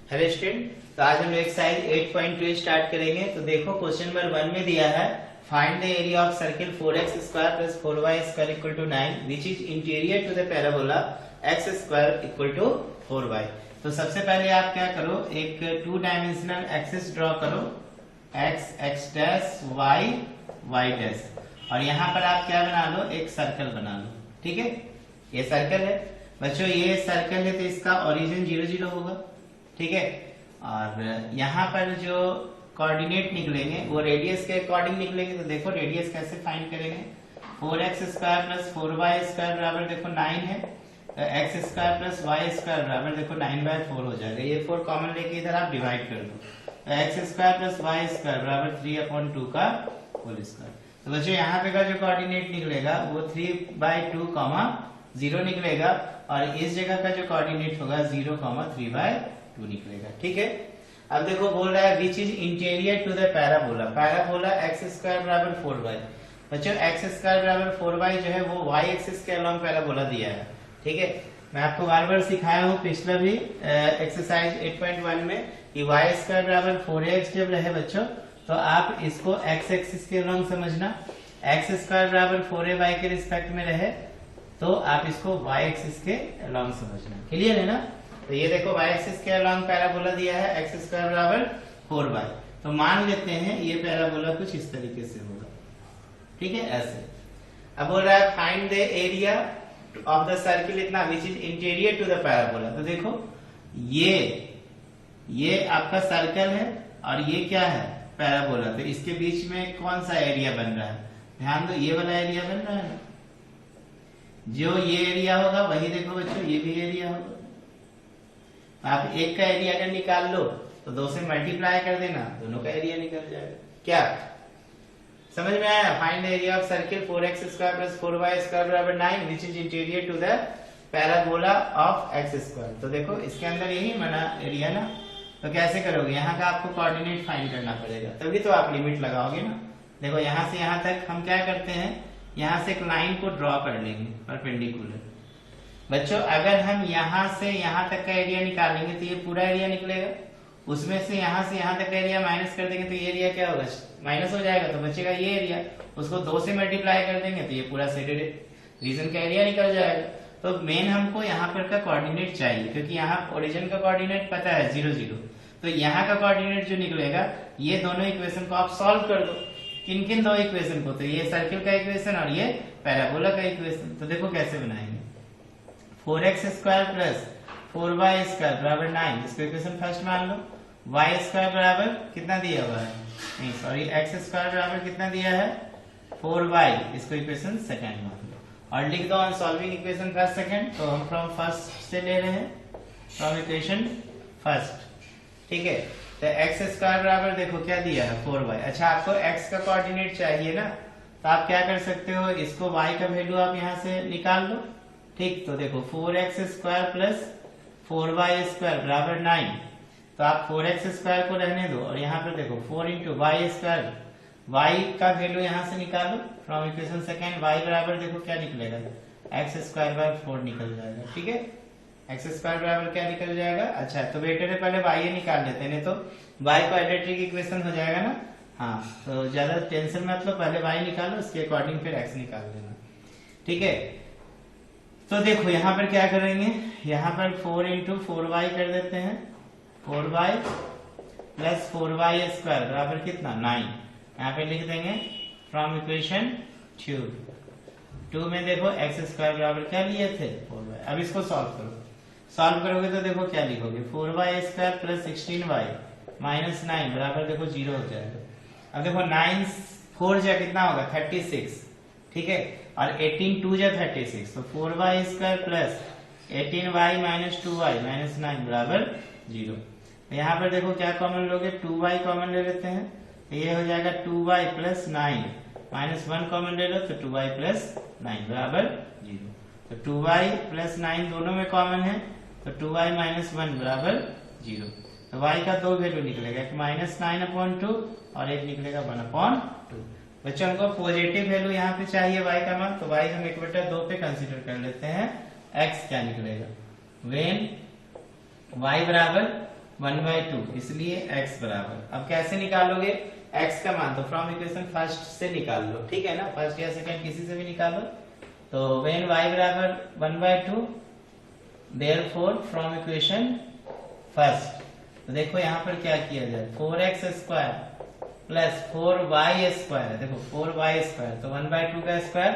Hello student, तो आज हम एक्सरसाइज 8.2 स्टार्ट करेंगे। तो देखो क्वेश्चन नंबर 1 में दिया है find the area of circle 4x square plus 4y square equal to 9 which is interior to the parabola x square equal to 4y। तो सबसे पहले आप क्या करो, एक 2 डायमेंशनल एक्सिस ड्रॉ करो, x x dash y y dash, और यहाँ पर आप क्या बना लो, एक सर्कल बना लो। ठीक है, ये सर्कल है बच्चों, ये सर्कल है तो इसका ओरिजिन 0 0 होगा। ठीक है, और यहाँ पर जो कोऑर्डिनेट निकलेंगे वो रेडियस के अकॉर्डिंग निकलेंगे। तो देखो रेडियस कैसे फाइंड करेंगे, 4x square plus 4y square बराबर देखो 9 है, तो x square plus y square बराबर देखो 9/4 हो जाएगा। ये 4 कॉमन लेके इधर आप डिवाइड कर दो, तो x square plus y square बराबर 3/2 का होल स्क्वायर। तो बच्चों यहाँ पे का जो कोऑर्डिनेट निकलेगा वो 3/2, 0 निकलेगा, और इस जगह का जो कोऑर्डिनेट होगा 0, 3/2 निकलेगा। ठीक है, अब देखो बोल रहा है which is interior to the parabola, parabola x square बराबर 4y। बच्चों x स्क्वायर बराबर 4y जो है वो y एक्सिस के अलोंग पैराबोला दिया है। ठीक है, मैं आपको बार बार सिखाया हूँ पिछला भी एक्सरसाइज 8.1 में कि y स्क्वायर बराबर 4x जब रहे बच्चों तो आप इसको x एक्सिस के अलोंग समझना, x स्क्वायर बराबर 4ay के रिस्पेक्ट में रहे तो आप इसको y एक्सिस के अलोंग समझना। क्लियर है ना? तो ये देखो y एक्सिस के अलोंग पैराबोला दिया है x स्क्वायर बराबर 4y, तो मान लेते हैं ये पैराबोला कुछ इस तरीके से होगा। ठीक है, ऐसे। अब बोल रहा है find the area of the circle इतना which is interior to the parabola. तो देखो ये आपका सर्कल है और ये क्या है, पैराबोला। तो इसके बीच में कौन सा एरिया बन रहा है, ध्यान दो, ये वाला एरिया बन रहा है ना, जो ये एरिया होगा वही देखो बच्चों ये भी एरिया होगा। आप एक का एरिया अगर निकाल लो तो 2 से मल्टीप्लाई कर देना, दोनों का एरिया निकल जाएगा। क्या समझ में आया? Find the area of circle 4x square plus 4y square बराबर 9 which is interior to the parabola of x square. तो देखो इसके अंदर यही बना एरिया ना, तो कैसे करोगे, यहाँ का आपको कोऑर्डिनेट फाइंड करना पड़ेगा, तभी तो आप लिमिट लगाओगे ना। देखो यहाँ से यहाँ तक हम क्या करते हैं, यहाँ से एक लाइन को ड्रॉ कर लेंगे परपेंडिकुलर। बच्चों अगर हम यहाँ से यहाँ तक का एरिया निकालेंगे तो ये पूरा एरिया निकलेगा, उसमें से यहाँ तक का एरिया माइनस कर देंगे तो ये एरिया क्या होगा, माइनस हो जाएगा, तो बचेगा ये एरिया। उसको 2 से मल्टीप्लाई कर देंगे तो ये पूरा सेडेड रीजन का एरिया निकल जाएगा। तो मेन हमको यहाँ पर का कोऑर्डिनेट चाहिए, क्योंकि यहाँ ओरिजिन का कोऑर्डिनेट पता है 0 0, तो यहाँ का कोऑर्डिनेट जो निकलेगा ये दोनों इक्वेशन को आप सॉल्व कर दो। किन किन 2 इक्वेशन को, तो ये सर्किल का इक्वेशन और ये पैराबोला का इक्वेशन। तो देखो कैसे बनाएंगे, 4x square plus 4y square बराबर 9, इसको इक्वेशन फर्स्ट मान लो। y स्क्वायर बराबर कितना दिया हुआ है, नहीं सॉरी, x स्क्वायर बराबर कितना दिया है 4y, इसको इक्वेशन सेकंड मान लो, और लिख दो on solving equation first second. तो हम फ्रॉम फर्स्ट से ले रहे हैं, फ्रॉम इक्वेशन फर्स्ट। ठीक है, तो x स्क्वायर बराबर देखो क्या दिया है 4y। अच्छा आपको x का कोऑर्डिनेट चाहिए ना, तो आप क्या कर सकते हो, इसको y का वैल्यू आप यहाँ से निकाल लो। ठीक, तो देखो 4x square plus 4y square बराबर 9, तो आप 4x स्क्वायर को रहने दो, और यहाँ पर देखो 4 इंटू वाई स्क्वायर, y का वैल्यू यहाँ से निकालो फ्रॉम इक्वेशन सेकेंड, y बराबर देखो क्या निकलेगा, x स्क्वायर बाय 4 निकल जाएगा। ठीक है, x स्क्वायर बराबर क्या निकल जाएगा। अच्छा तो बेटर है पहले y निकाल लेते हैं, नहीं तो y क्वाड्रेटिक इक्वेशन हो जाएगा ना। हाँ, तो ज्यादा टेंशन मत लो, पहले y निकालो, उसके अकॉर्डिंग फिर x निकाल लेना। ठीक है, तो देखो यहाँ पर क्या करेंगे, यहाँ पर 4 इंटू 4y कर देते हैं, 4y प्लस 4y स्क्वायर बराबर कितना 9, यहाँ पे लिख देंगे फ्रॉम इक्वेशन 2 में देखो x स्क्वायर बराबर क्या लिए थे 4y। अब इसको सॉल्व करो, सॉल्व करोगे तो देखो क्या लिखोगे, 4y square plus 16y minus 9 बराबर देखो 0 हो जाएगा। अब देखो 9 4 जा कितना होगा 36। ठीक है, और 18 2 जा 36, तो 4y square plus 18y minus 2y minus 9 बराबर 0। यहाँ पर देखो क्या कॉमन लोगे, 2y कॉमन ले लेते हैं, तो ये हो जाएगा 2y प्लस 9 माइनस 1 कॉमन ले लो, तो 2y प्लस 9 बराबर 0। तो 2y प्लस 9 दोनों में कॉमन है, तो 2y माइनस 1 बराबर 0। तो y का 2 वैल्यू निकलेगा, एक -9/2 और एक निकलेगा 1/2। बच्चों हमको पॉजिटिव वैल्यू यहाँ पे चाहिए y का मान, तो y हम 1/2 पे कंसीडर कर लेते हैं। x क्या निकलेगा, वेन y बराबर 1/2, इसलिए x बराबर, अब कैसे निकालोगे x का मान, तो फ्रॉम इक्वेशन फर्स्ट से निकाल लो, ठीक है ना, फर्स्ट या सेकंड किसी से भी निकालो। तो व्हेन y बराबर 1/2, देयरफॉर फ्रॉम इक्वेशन फर्स्ट, तो देखो यहाँ पर क्या किया जाए, 4x square plus 4y square, देखो 4y स्क्वायर, तो 1/2 का स्क्वायर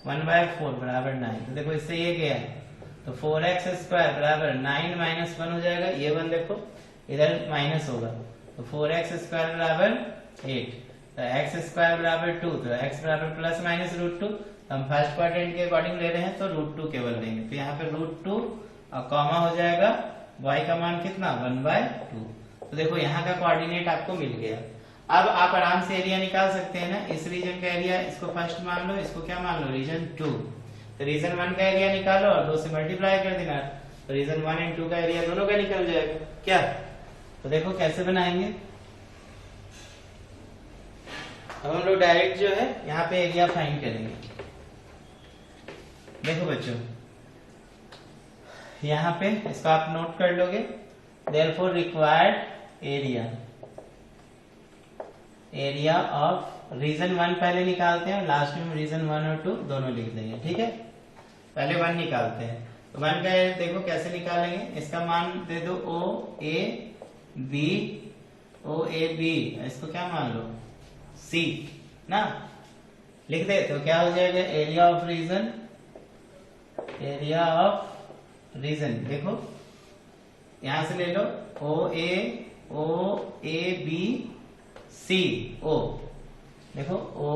1/4 बराबर 9, तो देखो इससे ये गया, तो 4x स्क्वायर बराबर 9 माइनस 1 हो जाएगा, ये 1 देखो इधर माइनस होगा, तो 4x स्क्वायर बराबर 8, तो x स्क्वायर बराबर 2, तो x बराबर प्लस माइनस √2, हम फर्स्ट क्वाड्रेंट के अकॉर्डिंग ले रहे हैं तो √2 केवल लेंगे, तो यहाँ पे √2 और कॉमा हो जाएगा, y का मान कितना 1/2, तो देखो यहाँ का कोऑर्डिनेट आपको मिल गया। अब आप आराम से एरिया निकाल सकते हैं ना, इस रीजन का एरिया, इसको फर्स्ट मान लो, इसको क्या मान लो रीजन 2, तो रीजन 1 का एरिया निकालो और 2 से मल्टीप्लाई कर देना, तो रीजन 1 एंड 2 का एरिया दोनों का निकल जाएगा क्या। तो देखो कैसे बनाएंगे, अब हम लोग डायरेक्ट जो है यहाँ पे एरिया फाइंड करेंगे। देखो बच्चों यहाँ पे इसको आप नोट कर लोगे, therefore required area of region 1 पहले निकालते हैं और लास्ट में रीजन 1 और 2 दोनों लिख देंगे, ठीक है। पहले 1 निकालते हैं, तो 1 का देखो कैसे निकालेंगे, इसका मान दे दो ओ ए बी, इसको क्या मान लो C ना, लिख दे, तो क्या हो जाएगा एरिया ऑफ रीजन, देखो यहां से ले लो ओ ए बी सी ओ, देखो ओ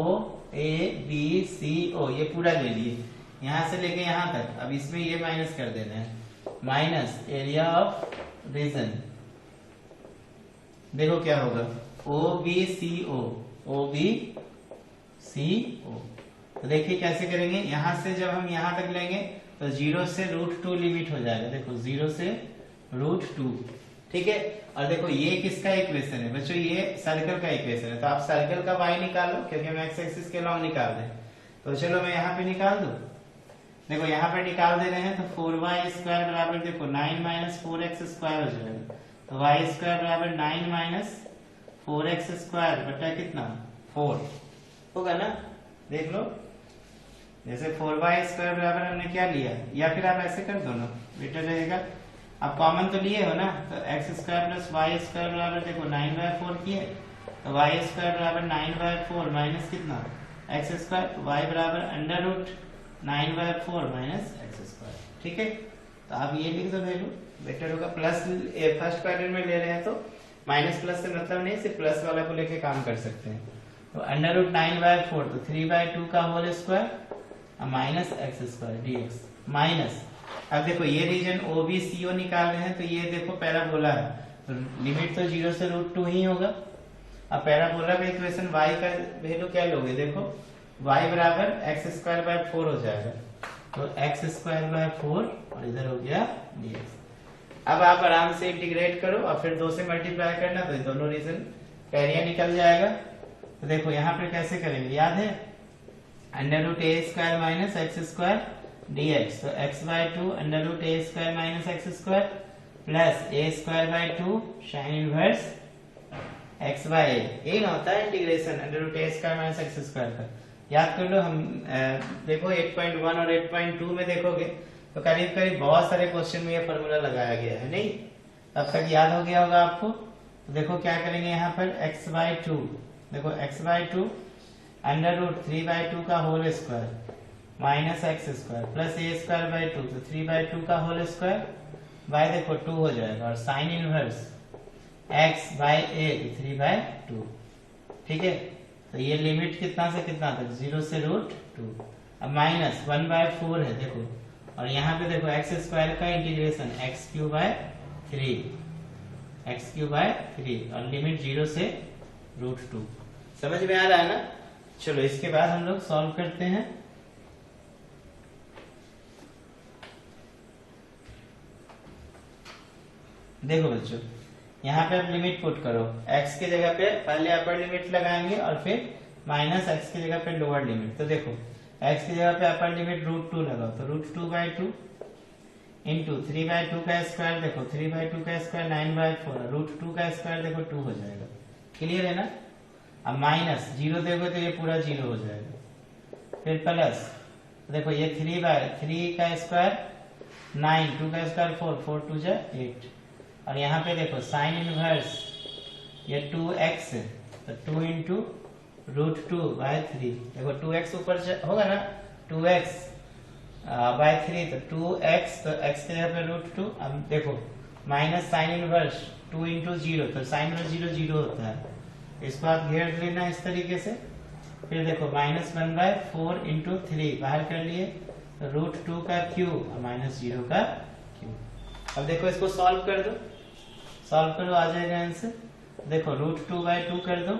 ए बी सी ओ, ये पूरा ले लिए यहां से लेके यहां तक, अब इसमें ये माइनस कर देना है, माइनस एरिया ऑफ रीजन, देखो क्या होगा ओ बी सी ओ, तो देखिए कैसे करेंगे, यहां से जब हम यहां तक लेंगे तो 0 से √2 लिमिट हो जाएगा, देखो 0 से √2, ठीक है। और देखो ये किसका इक्वेशन है बच्चों, ये सर्कल का इक्वेशन है, तो आप सर्कल का y निकालो, क्योंकि हम एक्स एक्सिस के लॉन्ग निकाल रहे हैं, तो चलो मैं यहाँ पे निकाल दूं, देखो यहाँ पे निकाल दे रहे हैं, तो 4y स्क्वायर बराबर देखो 9 माइनस 4x स्क्वायर हो जाएगा, तो y स्क्वायर बराबर 9 माइनस 4x स्क्वायर बटा कितना 4 होगा ना, देख लो, जैसे 4y स्क्वायर बराबर हमने क्या लिया, या फिर आप ऐसे कर दो ना, बेटर रहेगा, आप कॉमन तो लिए हो ना, तो x square plus y square बराबर देखो 9/4 किए, तो y स्क्वायर बराबर 9/4 माइनस कितना x स्क्वायर, तो y बराबर √9/4 माइनस x स्क्वायर, ठीक है। तो आप ये लिख दो वैल्यू, बेटर होगा, प्लस फर्स्ट क्वाड्रेंट में ले रहे हैं तो माइनस प्लस से मतलब नहीं, सिर्फ प्लस वाला को लेके काम कर सकते हैं, तो √9/4, तो 3/2 का whole square minus x square dx minus, अब देखो ये रीजन OBCO निकाल रहे हैं, तो ये देखो पैराबोला है, तो लिमिट तो 0 से √2 ही होगा, अब पैराबोला का इक्वेशन y का वैल्यू क्या लोगे, देखो y बराबर x²/4 हो जाएगा, तो x²/4 और इधर हो गया dx। अब आप आराम से इंटीग्रेट करो और फिर 2 से मल्टीप्लाई करना, तो दोनों रीजन का एरिया निकल जाएगा। तो देखो यहाँ पे कैसे करेंगे, याद है √a² माइनस x² dx, तो x/2 √a² minus x² plus a²/2 sine inverse x/a, यही ना होता है इंटीग्रेशन √a² माइनस x² का, याद कर लो। हम देखो 8.1 और 8.2 में देखोगे तो करीब करीब बहुत सारे क्वेश्चन में ये फॉर्मूला लगाया गया है, नहीं तब तक याद हो गया होगा आपको। तो देखो क्या करेंगे यहाँ पर x/2, देखो x/2 √3/2 का whole square minus x² plus a²/2, तो 3/2 का होल स्क्वायर, y देखो 2 हो जाएगा, और साइन इनवर्स x/a 3/2, ठीक है। तो ये लिमिट कितना से कितना तक, 0 से √2, अब माइनस 1/4 है देखो, और यहाँ पे देखो x² का इंटीग्रेशन x³ और लिमिट 0 से √2, समझ में आ रहा है ना। चलो इसके बाद हम लोग सॉल्व करते हैं। देखो बच्चों यहाँ पे आप लिमिट पुट करो, x की जगह पे पहले अपर लिमिट लगाएंगे और फिर माइनस x की जगह पे लोअर लिमिट, तो देखो x की जगह पे अपर लिमिट √2 लगाओ, तो √2/2 इंटू 3/2 का स्क्वायर, देखो 3/2 का स्क्वायर 9/4, √2 का स्क्वायर देखो 2 हो जाएगा। क्लियर है ना। अब माइनस 0 देखो तो ये पूरा 0 हो जाएगा। फिर प्लस देखो ये 3/3 का स्क्वायर 9, 2 का स्क्वायर 4, 4 2 जा 8। और यहाँ पे देखो साइन इनवर्स ये 2x है तो 2 इंटू √2/3। देखो 2x ऊपर होगा ना, 2x बाय 3 तो 2x, तो x के यहाँ पे √2। अब देखो माइनस साइन इनवर्स 2 इंटू 0, तो साइन इनवर्स 0 0 होता है, इसको आप घेर लेना इस तरीके से। फिर देखो -1/4 इंटू 3 बाहर कर लिए, √2 का क्यूब -0 का क्यूब। अब देखो इसको सॉल्व कर दो, सॉल्व करो आ जाएगा आंसर। देखो √2/2 कर दो,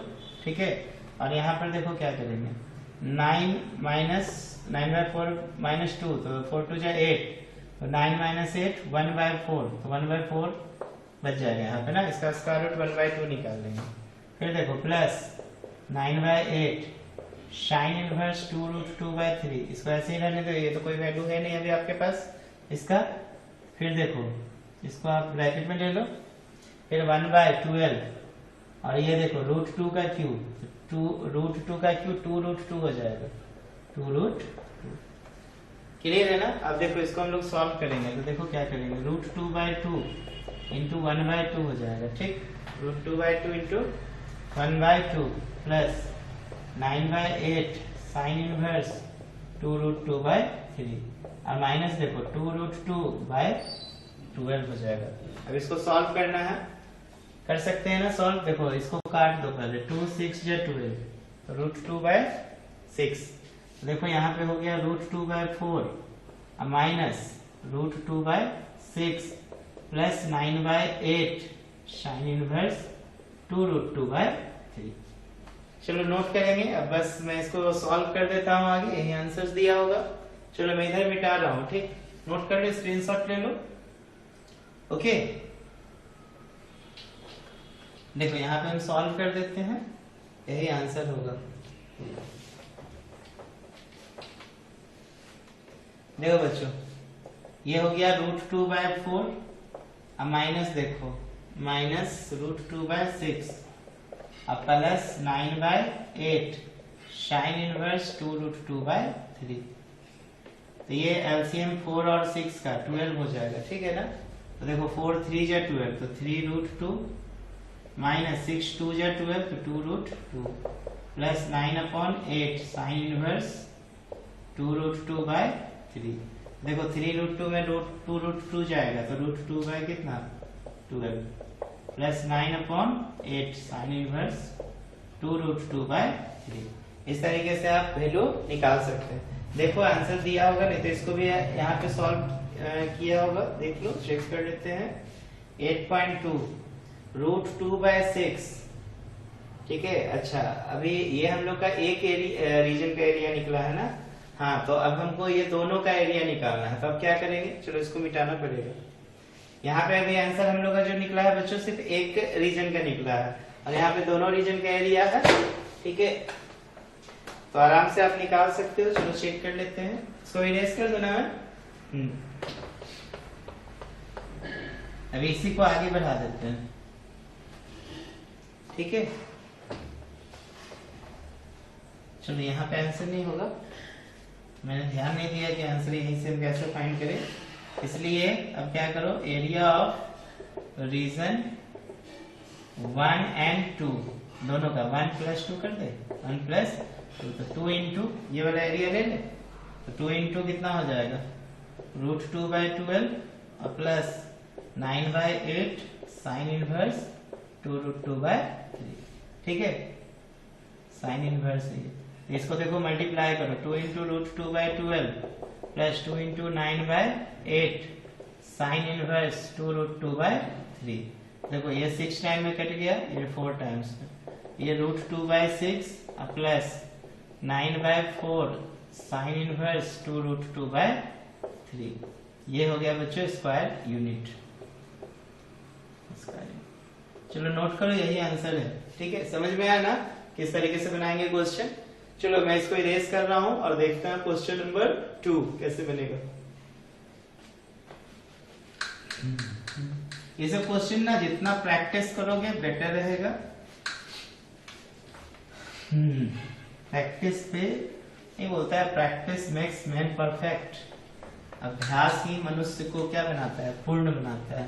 ठीक है। और यहाँ पर देखो क्या करेंगे, 9 9/4 -2 तो 4 2 जा 8, तो 9 - 8 1/4, तो 1/4 बच जाएगा यहाँ पे ना, इसका स्क्वायर रूट 1/2 निकाल लेंगे। फिर देखो प्लस 9/8 साइन इनवर्स 2√2/3, इसको ऐसे ही रहने दो, ये तो कोई वैल्यू है नहीं अभी आपके पास इसका। फिर देखो इसको आप ब्रैकेट में ले लो, फिर 1/12, और ये देखो √2 का क्यूब, √2 का क्यूब 2√2 हो जाएगा, 2√2। क्लियर है ना। अब देखो इसको हम लोग सॉल्व करेंगे, तो देखो क्या करेंगे, √2/2 इंटू 1/2 हो जाएगा, ठीक। √2/2 इंटू 1/2 प्लस 9/8 साइन इनवर्स 2√2/3, और माइनस देखो 2√2/12 हो जाएगा। अब इसको सॉल्व करना है, कर सकते हैं ना सॉल्व। देखो इसको काट दो पहले, 2 6 या 12, तो √2/6। देखो यहाँ पे हो गया √2/4 माइनस √2/6 प्लस 9/8 साइन इनवर्स 2√2/3। चलो नोट करेंगे। अब बस मैं इसको सॉल्व कर देता हूँ आगे, यही आंसर्स दिया होगा। चलो मैं इधर मिटा रहा हूँ, ठीक। नोट कर लो, स्क्रीनशॉट ले लो, ओके। देखो यहाँ पे हम सॉल्व कर देते हैं, यही आंसर होगा। देखो बच्चों ये हो गया √2/4, अब माइनस देखो माइनस √2/6, अब प्लस 9/8 साइन इनवर्स 2√2/3। तो ये एलसीएम 4 और 6 का 12 हो जाएगा, ठीक है ना। तो देखो 4 3 जा 12, तो 3√2 माइनस 6 2 जा 12, तो 2√2 प्लस 9/8 साइन इनवर्स 2√2/3। देखो 3√2 में 2√2 जाएगा, तो √2 बाय कितना 12 प्लस 9/8 साइन इनवर्स 2√2/3। इस तरीके से आप वैल्यू निकाल सकते हैं। देखो आंसर दिया होगा, नहीं तो इसको भी यहाँ पे सॉल्व किया होगा, देख लो, चेक कर लेते हैं। 8.2 √2/6, ठीक है। अच्छा अभी ये हम लोग का एक रीजन का एरिया निकला है ना। हाँ तो अब हमको ये दोनों का एरिया निकालना है, तो अब क्या करेंगे, चलो इसको मिटाना पड़ेगा। यहाँ पे अभी आंसर हम लोग का जो निकला है बच्चों सिर्फ एक रीजन का निकला है, और यहाँ पे दोनों रीजन का एरिया है, ठीक है। तो आराम से आप निकाल सकते हो। चलो चेक कर लेते हैं, इसको इरेज कर दो ना मैं। अभी इसी को आगे बढ़ा देते हैं, ठीक है। चलो यहाँ पे आंसर नहीं होगा, मैंने ध्यान नहीं दिया कि आंसर यहीं से हम कैसे फाइंड करें, इसलिए अब क्या करो, एरिया ऑफ रीजन 1 and 2 दोनों का 1 + 2 कर दे, 1 + 2, तो 2 इंटू ये वाला एरिया ले ले, तो 2 इंटू कितना हो जाएगा √2/12 और प्लस 9/8 साइन इनवर्स 2√2/3, ठीक है। साइन इनवर्स है, इसको देखो मल्टीप्लाई करो, 2 into √2/12 plus 2 into 9/8 sine inverse 2√2/3। देखो ये 6 टाइम में कट गया, ये 4 टाइम्स में, ये √2/6 प्लस 9/4 साइन इनवर्स 2√2/3। ये हो गया बच्चों स्क्वायर यूनिट। चलो नोट करो, यही आंसर है, ठीक है। समझ में आया ना किस तरीके से बनाएंगे क्वेश्चन। चलो मैं इसको इरेज कर रहा हूं और देखते हैं क्वेश्चन नंबर 2 कैसे बनेगा। ये सब क्वेश्चन ना जितना प्रैक्टिस करोगे बेटर रहेगा। प्रैक्टिस पे ये बोलता है प्रैक्टिस मेक्स मैन परफेक्ट। अभ्यास ही मनुष्य को क्या बनाता है, पूर्ण बनाता है।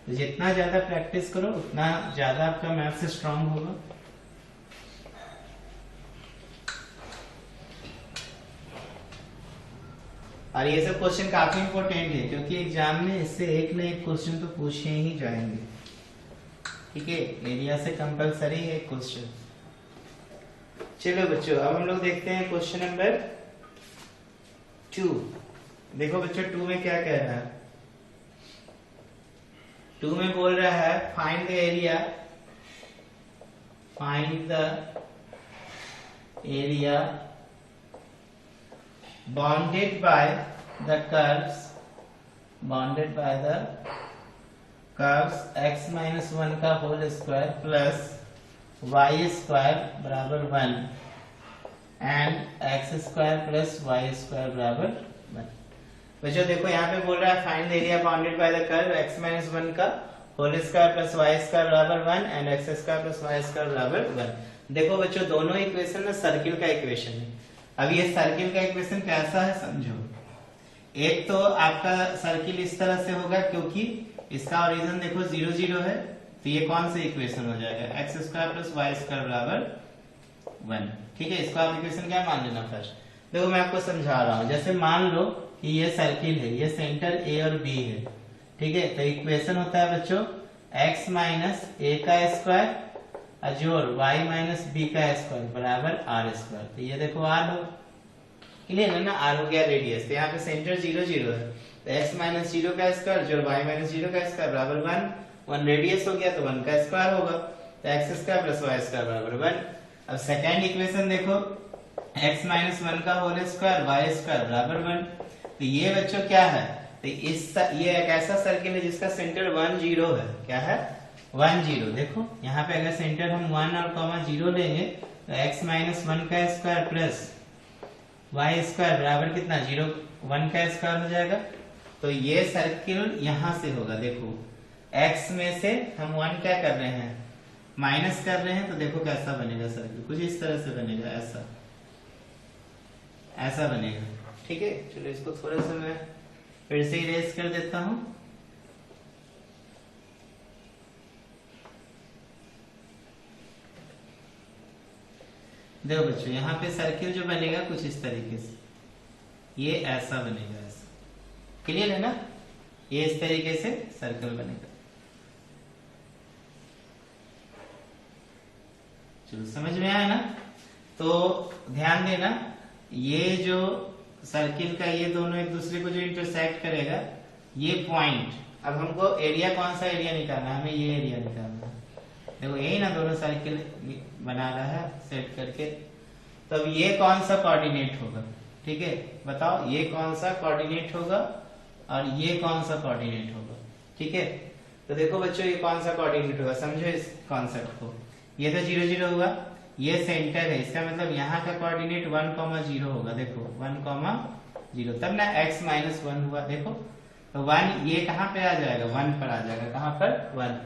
तो जितना ज्यादा प्रैक्टिस करो उतना ज्यादा आपका मैथ्स स्ट्रांग होगा। और ये सब क्वेश्चन काफी इंपॉर्टेंट है क्योंकि एग्जाम में इससे एक न एक क्वेश्चन तो पूछे ही जाएंगे। ठीक है, एरिया से कंपलसरी है क्वेश्चन। चलो बच्चों, अब हम लोग देखते हैं क्वेश्चन नंबर 2। देखो बच्चों 2 में क्या कह रहा है। 2 में बोल रहा है find the area, find the area bounded by the curves, bounded by the curves x minus 1 का whole square plus y square बराबर 1 and x square plus y square बराबर 1। बच्चों देखो यहाँ पे बोल रहा है find the area bounded by the curve x minus 1 का whole square plus y square बराबर 1 and x square plus y square बराबर 1। देखो बच्चों दोनों इक्वेशन ना सर्किल का इक्वेशन है। अब ये सर्किल का इक्वेशन कैसा है समझो। एक तो आपका सर्किल इस तरह से होगा क्योंकि इसका ओरिजिन देखो 0 0 है, तो ये कौन सा इक्वेशन हो जाएगा X square plus Y square बराबर 1। ठीक है, इसको आप इक्वेशन क्या मान लेना। फर्स्ट देखो मैं आपको समझा रहा हूँ। जैसे मान लो कि ये सर्किल है, ये सेंटर ए और बी है। ठीक है, तो इक्वेशन होता है बच्चों एक्स माइनस ए का स्क्वायर जोड़ y माइनस बी का स्क्वायर बराबर आर स्क्वायर। तो ये देखो आर हो, क्लियर है ना। आर हो गया रेडियस, तो यहाँ पे सेंटर 0 0 है, तो x माइनस 0 का स्क्वायर जोड़ y माइनस 0 का स्क्वायर बराबर 1 रेडियस हो गया तो 1 का स्क्वायर होगा, तो x square plus y square बराबर 1। अब सेकेंड इक्वेशन देखो x माइनस 1 का होल स्क्वायर y स्क्वायर बराबर 1। तो ये बच्चों क्या है, तो ये एक ऐसा सर्किल है जिसका सेंटर 1 0 है। क्या है 1 0। देखो यहाँ पे अगर सेंटर हम 1 और कॉमा 0 लेंगे तो x माइनस 1 का स्क्वायर प्लस y स्क्वायर बराबर कितना 0 1 का स्क्वायर हो जाएगा। तो ये सर्किल यहाँ से होगा। देखो x में से हम 1 क्या कर रहे हैं माइनस कर रहे हैं, तो देखो कैसा बनेगा सर्किल, कुछ इस तरह से बनेगा, ऐसा बनेगा। ठीक है, चलो इसको थोड़ा सा मैं फिर से इरेज कर देता हूं। देखो बच्चों यहाँ पे सर्किल जो बनेगा कुछ इस तरीके से, ये ऐसा बनेगा, ऐसा। क्लियर है ना, ये इस तरीके से सर्कल बनेगा। चलो समझ में आया ना। तो ध्यान देना, ये जो सर्किल का ये दोनों एक दूसरे को जो इंटरसेक्ट करेगा, ये पॉइंट, अब हमको एरिया कौन सा एरिया निकालना है, हमें ये एरिया निकालना है। देखो यही ना दोनों सर्किल बना रहा है सेट करके, तो अब ये कौन सा कोऑर्डिनेट होगा। ठीक है, बताओ ये कौन सा कोऑर्डिनेट होगा और ये कौन सा कोऑर्डिनेट होगा। ठीक है, तो देखो बच्चों ये कौन सा कोऑर्डिनेट होगा, समझो इस कॉन्सेप्ट को। ये तो 0 0 हुआ, ये सेंटर है, इसका मतलब यहाँ का कोऑर्डिनेट 1 0 होगा। देखो 1 0, तब ना x माइनस 1 हुआ। देखो तो 1 ये कहाँ पे आ जाएगा, 1 पर आ जाएगा। कहाँ पर 1।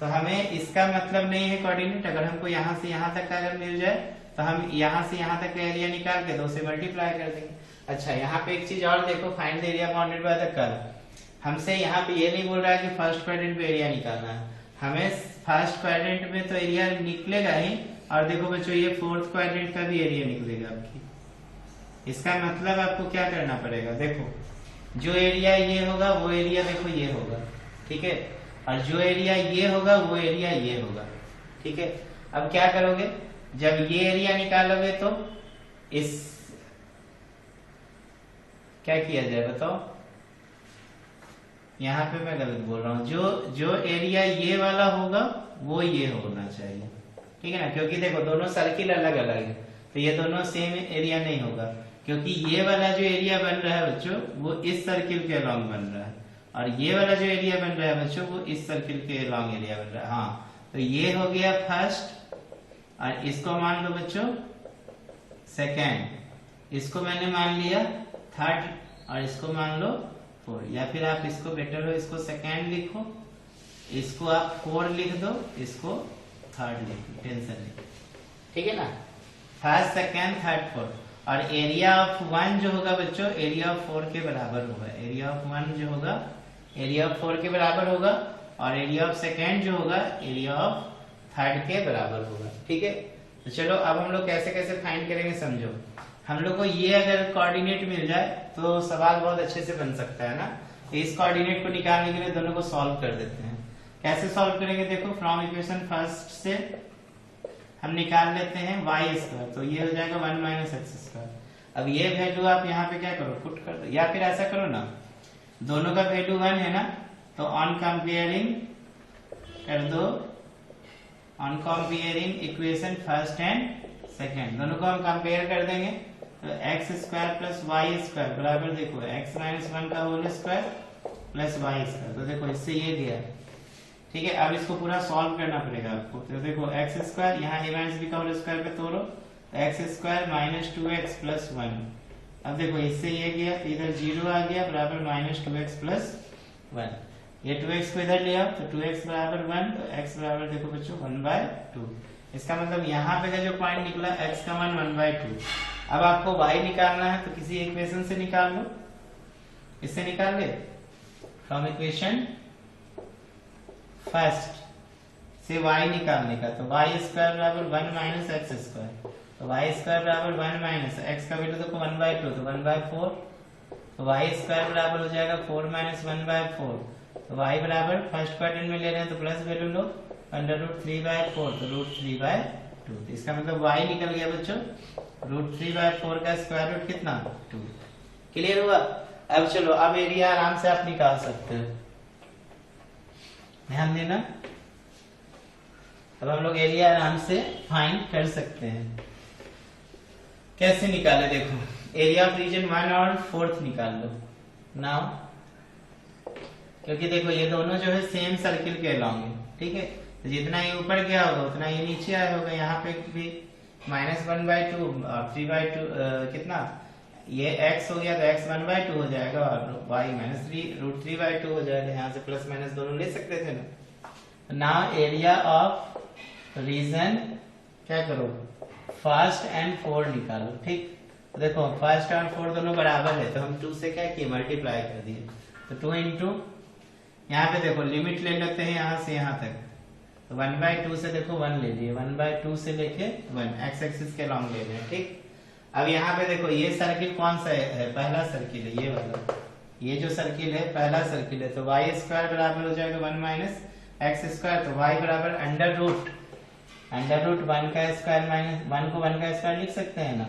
तो हमें इसका मतलब नहीं है कोऑर्डिनेट, अगर हमको यहाँ से यहाँ तक का अगर मिल जाए तो हम यहाँ से यहाँ तक का एरिया निकाल के 2 से मल्टीप्लाई कर देंगे। अच्छा यहाँ पे एक चीज और देखो, find the area bounded by the curve. हमसे यहाँ पे ये नहीं बोल रहा है कि फर्स्ट क्वाड्रेंट पे एरिया निकालना है, हमें फर्स्ट क्वाड्रेंट में तो एरिया निकलेगा ही, और देखो बच्चों ये फोर्थ क्वाड्रेंट का भी एरिया निकलेगा आपकी। इसका मतलब आपको क्या करना पड़ेगा, देखो जो एरिया ये होगा वो एरिया देखो ये होगा। ठीक है, और जो एरिया ये होगा वो एरिया ये होगा। ठीक है, अब क्या करोगे, जब ये एरिया निकालोगे तो इस क्या किया जाए बताओ। यहाँ पे मैं गलत बोल रहा हूँ, जो एरिया ये वाला होगा वो ये होना चाहिए। ठीक है ना, क्योंकि देखो दोनों सर्किल अलग अलग है, तो ये दोनों सेम एरिया नहीं होगा, क्योंकि ये वाला जो एरिया बन रहा है बच्चों वो इस सर्किल के अलॉन्ग बन रहा है, और ये वाला जो एरिया बन रहा है बच्चों वो इस सर्किल के अलॉन्ग एरिया बन रहा है। हाँ, तो ये हो गया फर्स्ट, और इसको मान लो बच्चों सेकेंड, इसको मैंने मान लिया थर्ड, और इसको मान लो 4, या फिर आप इसको बेटर हो इसको सेकेंड लिखो, इसको आप 4 लिख दो, इसको थर्ड लिख दो, टेंशन नहीं, ठीक है ना। फर्स्ट सेकेंड थर्ड फोर्थ, और एरिया ऑफ 1 जो होगा बच्चों एरिया ऑफ 4 के बराबर होगा। एरिया ऑफ 1 जो होगा एरिया ऑफ 4 के बराबर होगा, और एरिया ऑफ सेकेंड जो होगा एरिया ऑफ थर्ड के बराबर होगा, ठीक है। तो चलो अब हम लोग कैसे कैसे फाइंड करेंगे समझो। हम लोग को ये अगर कोऑर्डिनेट मिल जाए तो सवाल बहुत अच्छे से बन सकता है ना। इस कोऑर्डिनेट को निकालने के लिए दोनों को सॉल्व कर देते हैं। कैसे सॉल्व करेंगे देखो, फ्रॉम इक्वेशन फर्स्ट से हम निकाल लेते हैं y स्क्वायर, तो ये हो जाएगा 1 माइनस एक्स स्क्वायर। अब ये वैल्यू आप यहाँ पे क्या करो, पुट कर दो, या फिर ऐसा करो ना, दोनों का वैल्यू 1 है ना, तो ऑन कंपेयरिंग कर दो, on comparing equation first and second, दोनों को हम कंपेयर कर देंगे। तो X square plus Y square बराबर देखो एक्स माइनस 1 का whole square plus Y square, तो देखो इससे ये दिया, ठीक है। अब इसको पूरा सॉल्व करना पड़ेगा आपको। तो देखो एक्स स्क्वायर यहाँ a माइनस बी का होल स्क्वायर पे तोड़ो, तो X square minus 2x plus 1। अब देखो इससे ये गया तो इधर 0 आ गया बराबर माइनस 2x प्लस 1। ये 2x को इधर ले आओ तो 2x बराबर 1, तो x बराबर देखो बच्चों 1/2। इसका मतलब यहाँ पे का जो पॉइंट निकला x का मान 1/2। अब आपको y निकालना है तो किसी इक्वेशन से निकाल लो, इससे निकाल ले, फ्रॉम इक्वेशन फर्स्ट से y निकालने का। तो y स्क्वायर बराबर 1 माइनस एक्स स्क्वायर, तो y स्क्वायर बराबर 1 माइनस x का वैल्यू देखो 1/2 तो 1/4, तो y स्क्वायर बराबर हो जाएगा 4 माइनस 1/4। तो y बराबर फर्स्ट क्वाड्रेंट में ले रहे हैं तो प्लस वैल्यू लो, √3/4 तो √3/2। तो इसका मतलब y निकल गया बच्चों √3/4 का स्क्वायर रूट कितना 2। क्लियर हुआ। अब चलो अब एरिया आराम से आप निकाल सकते हो, ध्यान देना। अब हम लोग एरिया आराम से फाइंड कर सकते हैं। कैसे निकाले देखो, एरिया ऑफ रीजन 1 और 4th निकाल लो नाउ, क्योंकि देखो ये दोनों जो है सेम सर्किल के अलोंग है, ठीक है। तो जितना ये ऊपर गया होगा उतना ये नीचे आया होगा। यहाँ पे भी -1/2 और 3/2 कितना, ये x हो गया तो x 1/2 हो जाएगा और y -√3/2 हो जाएगा। यहाँ से प्लस माइनस दोनों ले सकते थे ना। नाउ एरिया ऑफ रीजन क्या करो, फर्स्ट एंड 4 निकालो, ठीक। तो देखो फर्स्ट और 4 दोनों बराबर है, तो हम 2 से क्या किए मल्टीप्लाई कर दिए, तो 2 इंटू यहाँ पे देखो लिमिट ले लेते हैं यहाँ से यहाँ तक, तो 1/2 से देखो 1 ले लिए, 1/2 से लेके 1 x एक्सिस के लॉन्ग ले रहे हैं, ठीक। अब यहाँ पे देखो ये सर्किल कौन सा है, पहला सर्किल है ये वाला, ये जो सर्किल है पहला सर्किल है। तो y स्क्वायर बराबर हो जाएगा 1 माइनस एक्स स्क्वायर, तो y बराबर अंडर रूट 1 का स्क्वायर माइनस 1 को 1 का स्क्वायर लिख सकते हैं ना,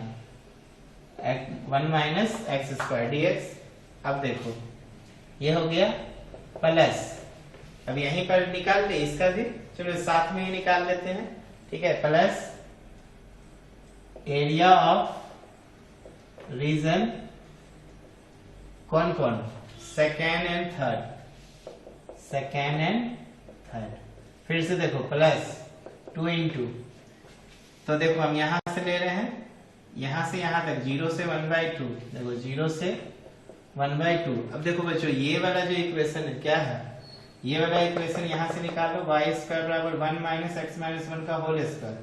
1 माइनस एक्स स्क्वायर dx। अब देखो ये हो गया प्लस, अब यहीं पर निकाल ले इसका भी, चलो साथ में ही निकाल लेते हैं, ठीक है। प्लस एरिया ऑफ रीजन कौन कौन, सेकेंड एंड थर्ड, फिर से देखो प्लस 2 इंटू, तो देखो हम यहां से ले रहे हैं यहां से यहां तक 0 से 1/2, देखो 0 से 1/2। अब देखो बच्चों ये वाला जो इक्वेशन है क्या है, ये वाला इक्वेशन यहां से निकालो, y स्क्वायर बराबर 1 माइनस एक्स माइनस 1 का होल स्क्वायर,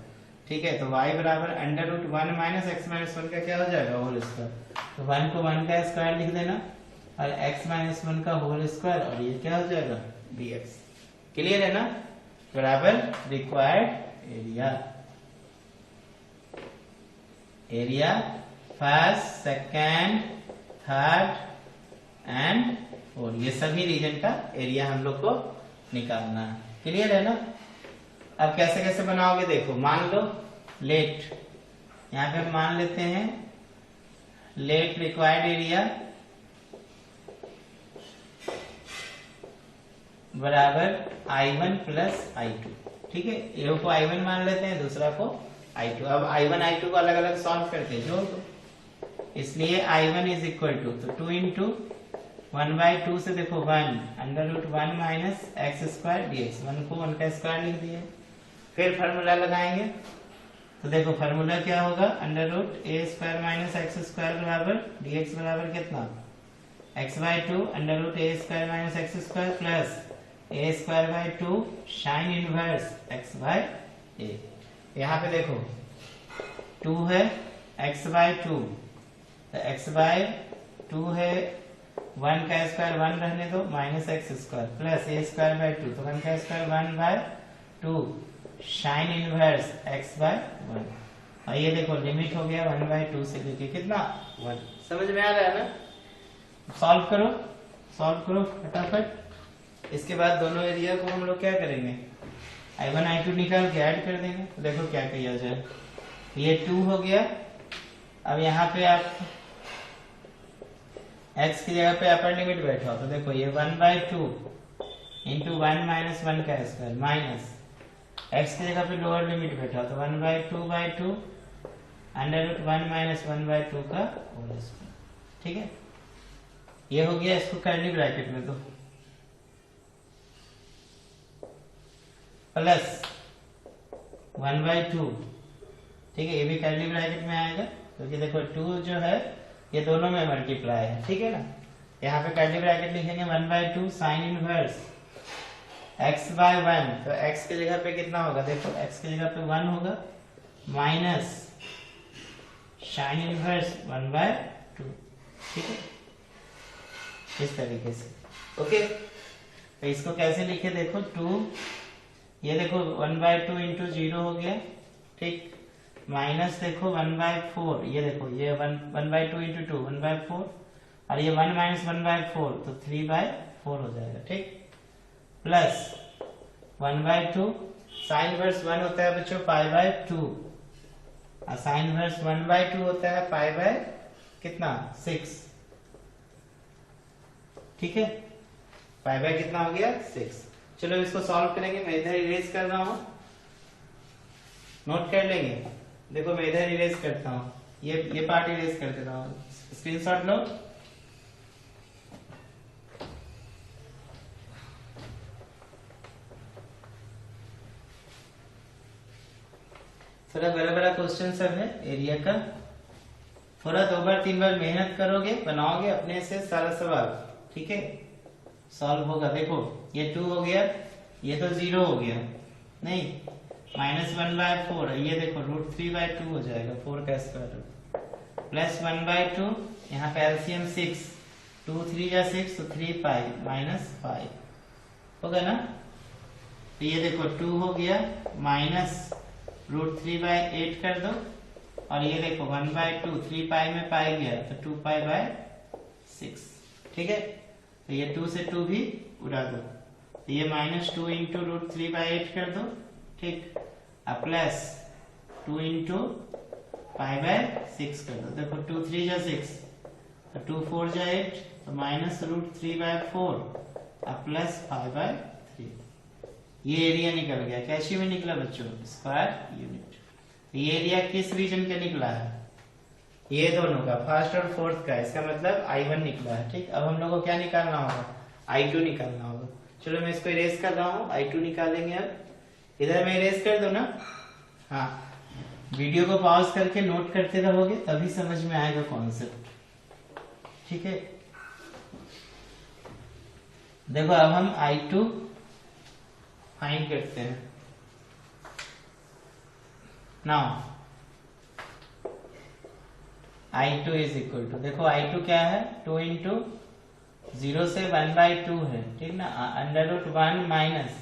ठीक है। तो y बराबर under root 1 minus X minus 1 का क्या हो जाएगा होल स्क्वायर, तो 1 को 1 का स्क्वायर लिख देना और x माइनस 1 का होल स्क्वायर, और ये क्या हो जाएगा dx। क्लियर है ना, बराबर required area first second third and 4, ये सभी रीजन का एरिया हम लोग को निकालना है। क्लियर है ना। अब कैसे कैसे बनाओगे देखो, मान लो लेट, यहाँ पे हम मान लेते हैं लेट रिक्वायर्ड एरिया बराबर I1 प्लस I2, ठीक है। एक को I1 मान लेते हैं, दूसरा को I2। अब I1 I2 को अलग अलग सॉल्व करते हैं, जोड़ दो, इसलिए I1 इज इक्वल टू, तो 2 इंटू 1/2 से देखो 1 under root 1 minus x square dx, 1 को 1 का स्क्वायर लिख दिए। फिर फार्मूला लगाएंगे तो देखो फार्मूला क्या होगा, under root a square minus x square बराबर dx बराबर कितना x by two under root a square minus x square plus a square by two sine inverse x by a. यहाँ पे देखो 2 है x बाय टू, तो x by two है 1 का स्क्वायर 1 रहने दो minus x square plus a square by two, तो 1 का square 1 by two sine inverse x by 1। और ये देखो लिमिट हो गया 1 बाय टू से लेके कितना 1। समझ में आ रहा है ना? सॉल्व करो फटाफट। इसके बाद दोनों एरिया को हम लोग क्या करेंगे, I1 I2 निकाल के ऐड कर देंगे। तो देखो क्या किया जाए, ये 2 हो गया। अब यहाँ पे आप x की जगह पे अपर लिमिट बैठाओ, तो देखो ये 1 बाय टू इंटू 1 माइनस 1 का स्क्वायर माइनस x की जगह पे लोअर लिमिट बैठाओ, तो 1 by two under root 1 minus 1 by two का होल स्क्वायर। ठीक है, ये हो गया। इसको कर्ली ब्रैकेट में दो प्लस 1 बाय टू। ठीक है, ये भी कर्ली ब्रैकेट में आएगा क्योंकि देखो 2 जो है ये दोनों में मल्टीप्लाई है। ठीक है ना, यहाँ पे कर्ली ब्रैकेट लिखेंगे 1 by two sine inverse x by 1, तो x की जगह पे कितना होगा, देखो x की जगह पे 1 होगा minus sine inverse 1 by to. ठीक है, इस तरीके से। ओके, तो इसको कैसे लिखे, देखो 2, ये देखो 1 बाय टू इंटू 0 हो गया। ठीक, माइनस देखो 1 बाय 4, ये देखो ये 1 बाय टू इंटू 2 1 बाय 4, और ये 1 माइनस 1 बाय 4 तो 3 बाय 4 हो जाएगा। ठीक, plus 1 by two sine inverse 1 होता है बच्चों पाई बाय 2, और साइन वर्स 1 बाय 2 होता है पाई बाय कितना 6। ठीक है, पाई बाय कितना हो गया 6। चलो इसको सॉल्व करेंगे। मैं इधर इरेज कर रहा हूं, नोट कर लेंगे। देखो मैं इधर इरेज करता हूँ, ये पार्ट इरेज कर देता हूँ, स्क्रीनशॉट लो। थोड़ा बड़ा बड़ा क्वेश्चन सब है एरिया का, थोड़ा 2 बार 3 बार मेहनत करोगे, बनाओगे अपने से सारा सवाल। ठीक है, सॉल्व होगा। देखो ये 2 हो गया, ये तो 0 हो गया, नहीं माइनस 1 बाय 4, ये देखो रूट 3 बाय 2 हो जाएगा 4 का स्क्वायर रूट प्लस 1 बाय 2, यहाँ पे एलसीएम 6, 2 3 या 6 तो 3 पाई माइनस 5 होगा ना। तो ये देखो 2 हो गया माइनस रूट 3 बाय 8 कर दो, और ये देखो 1 बाय 2 3 पाई में पाई गया तो 2 पाई बाय 6। ठीक है, तो ये 2 से 2 भी उड़ा दो, तो ये माइनस 2 इंटू रूट 3 बाय 8 कर दो। ठीक, अब प्लस 2 इंटू पाई बाय 6 कर दो। देखो 2 3 जा 6 तो 2 4 जा 8, तो माइनस रूट 3 बाय 4 अब प्लस 5 बाय 3। ये एरिया निकल गया। कैसे में निकला बच्चों, स्क्वायर यूनिट। ये एरिया किस रीजन का निकला है, ये दोनों का, फर्स्ट और फोर्थ का। इसका मतलब I1 निकला है। ठीक, अब हम लोग को क्या निकालना होगा, I2 निकालना होगा। चलो मैं इसको इरेज कर रहा हूँ, I2 निकालेंगे। अब इधर में इरेज कर दो ना। हाँ, वीडियो को पॉज करके नोट करते रहोगे तभी समझ में आएगा कॉन्सेप्ट। ठीक है, देखो अब हम I2 फाइंड करते हैं। Now I2 is equal to, देखो I2 क्या है, 2 इंटू 0 से 1 बाई 2 है। ठीक ना, under root 1 minus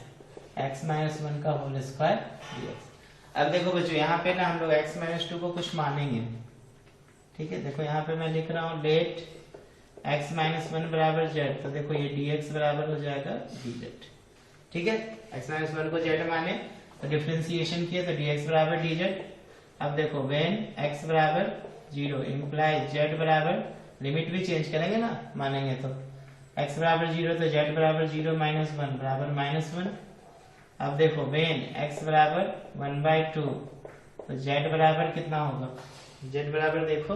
x minus 1 का होल स्क्वायर dx। अब देखो बच्चों यहाँ पे ना हम लोग x माइनस 2 को कुछ मानेंगे। ठीक है, देखो यहाँ पे मैं लिख रहा हूँ लेट x माइनस 1 बराबर z, तो देखो ये dx बराबर हो जाएगा dz। ठीक है, x माइनस 1 को z माने तो डिफरेंशिएशन किया तो dx बराबर dz। अब देखो व्हेन x बराबर 0 इम्प्लाई z बराबर, लिमिट भी चेंज करेंगे ना मानेंगे तो, x बराबर 0 तो z बराबर 0 माइनस 1 बराबर माइनस 1। अब देखो व्हेन x बराबर 1 बाई 2 तो z बराबर कितना होगा, z बराबर देखो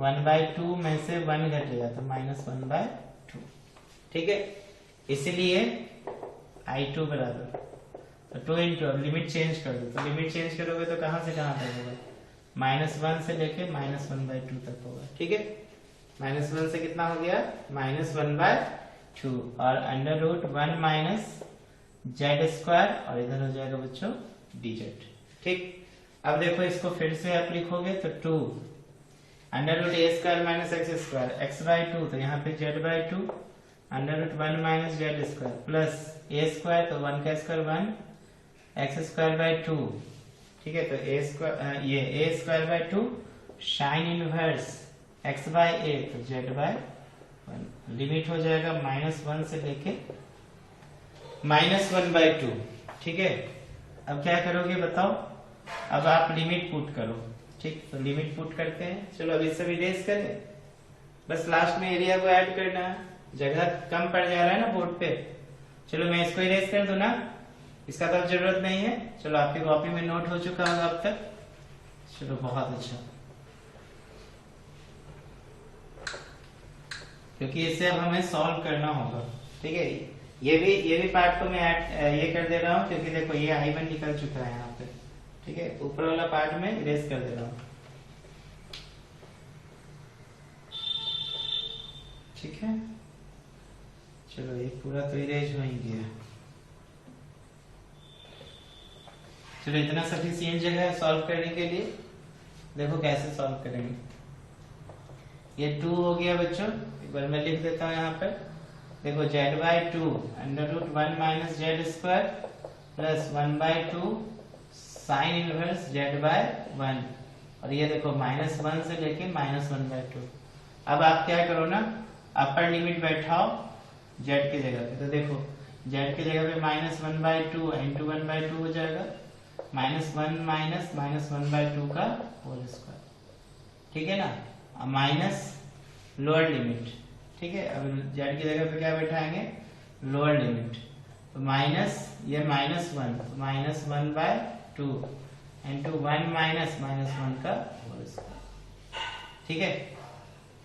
1 बाई 2 में से 1 घटेगा तो माइनस 1 बाई 2। ठीक है, इसलिए I2 बराबर तो 2 इंटू, लिमिट चेंज कर दो, तो लिमिट चेंज करोगे तो कहां से कहां तक होगा, -1 से लेके -1/2 तक होगा। ठीक है, -1 से कितना हो गया -1/2 और √1 माइनस z² और इधर हो जाएगा बच्चों dz। ठीक, अब देखो इसको फिर से आप लिखोगे तो 2 √a² माइनस x² x/2 तो यहाँ पे z/2 √1 minus z² plus a² तो 1 का स्क्वायर 1 x²/2। ठीक है, तो ये a²/2 साइन इनवर्स x/a तो z/1 लिमिट हो जाएगा -1 से लेके -1/2। ठीक है, अब क्या करोगे बताओ, अब आप लिमिट पुट करो। ठीक, तो लिमिट पुट करते हैं। चलो अब इस सब इरेज करें, बस लास्ट में एरिया को ऐड करना है, जगह कम पड़ जा रहा है ना बोर्ड पे। चलो मैं इसको इरेज कर दूं ना, इसका तो जरूरत नहीं है। चलो आपकी कॉपी में नोट हो चुका होगा अब तक। चलो बहुत अच्छा, क्योंकि इससे अब हमें सॉल्व करना होगा। ठीक है, ये भी पार्ट को मैं ये कर दे रहा हूँ, क्योंकि देखो ये I1 निकल चुका है यहाँ पे। ठीक है, ऊपर वाला पार्ट में इरेज कर दे रहा हूँ। ठीक है, चलो ये पूरा तो इरेज हो ही गया। चलो इतना सफिशिएंट जगह है सॉल्व करने के लिए। देखो कैसे सॉल्व करेंगे। ये 2 हो गया बच्चों, एक बार मैं लिख देता हूँ यहाँ पर। देखो z/2 √1 minus z² plus 1/2 sine inverse z/1 और ये देखो -1 से लेके -1/2। अब आप क्या करो ना, अपर लिमिट बैठाओ z की जगह पे। तो देखो z की जगह पे -1/2 इंटू 1/2 हो जाएगा, -1 माइनस -1/2 का होल स्क्वायर। ठीक है ना, माइनस लोअर लिमिट। ठीक है, अब z की जगह पे क्या बैठाएंगे, लोअर लिमिट। तो माइनस ये -1 तो -1/2 इंटू 1 माइनस -1 का होल स्क्वायर। ठीक है,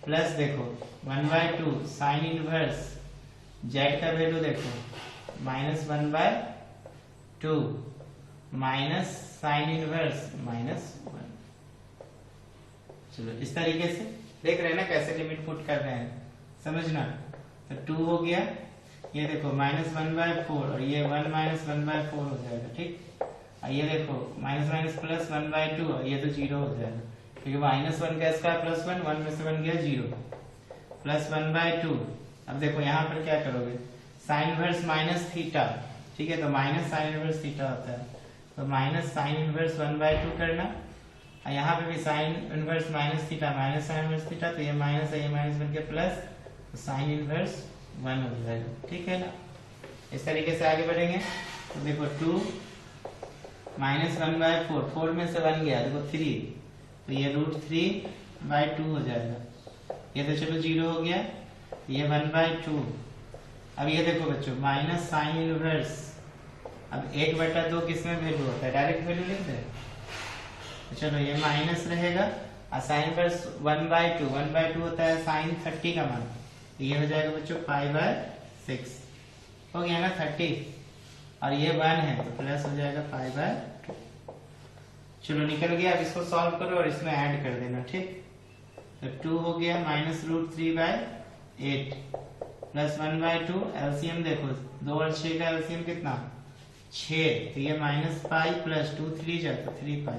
प्लस देखो 1/2 साइन इनवर्स z का वैल्यू देखो -1/2 माइनस साइन इनवर्स -1। चलो इस तरीके से देख रहे हैं ना कैसे लिमिट पुट कर रहे हैं, समझना। तो 2 हो गया, ये देखो -1/4 और ये 1 माइनस 1/4 हो जाएगा। ठीक, और ये देखो माइनस प्लस 1/2 और ये तो 0 हो जाएगा, क्योंकि -1 का स्क्वायर प्लस 1 में से बन गया 0 प्लस 1/2। अब देखो यहाँ पर क्या करोगे, साइन इनवर्स माइनस थीटा। ठीक है, तो माइनस साइन इनवर्स थीटा होता है, तो माइनस साइन इनवर्स 1/2 करना। और यहाँ पे भी sine inverse minus theta minus sine inverse theta, तो ये माइनस है ये माइनस बन के प्लस, तो साइन इनवर्स 1 हो जाएगा। ठीक है ना, इस तरीके से आगे बढ़ेंगे। तो देखो 2 -1/4 4 में से 1 गया, देखो 3, तो ये √3/2 हो जाएगा। ये तो चलो 0 हो गया, ये 1/2। अब ये देखो बच्चों माइनस साइन इनवर्स, अब 1/2 किसमें वैल्यू होता है, डायरेक्ट वैल्यू लिख दे। तो चलो ये माइनस रहेगा, और साइन इनवर्स 1/2 होता है साइन 30 का मान, तो ये हो जाएगा बच्चों π/6 हो गया ना 30, और ये 1 है तो प्लस हो जाएगा π/2। चलो निकल गया। अब इसको सॉल्व करो और इसमें ऐड कर देना। ठीक, तो 2 हो गया -√3/8 प्लस 1/2, एलसीएम देखो 2 और 6 का एलसीएम कितना 6, तो ये -π प्लस 2 3 जाता 3π।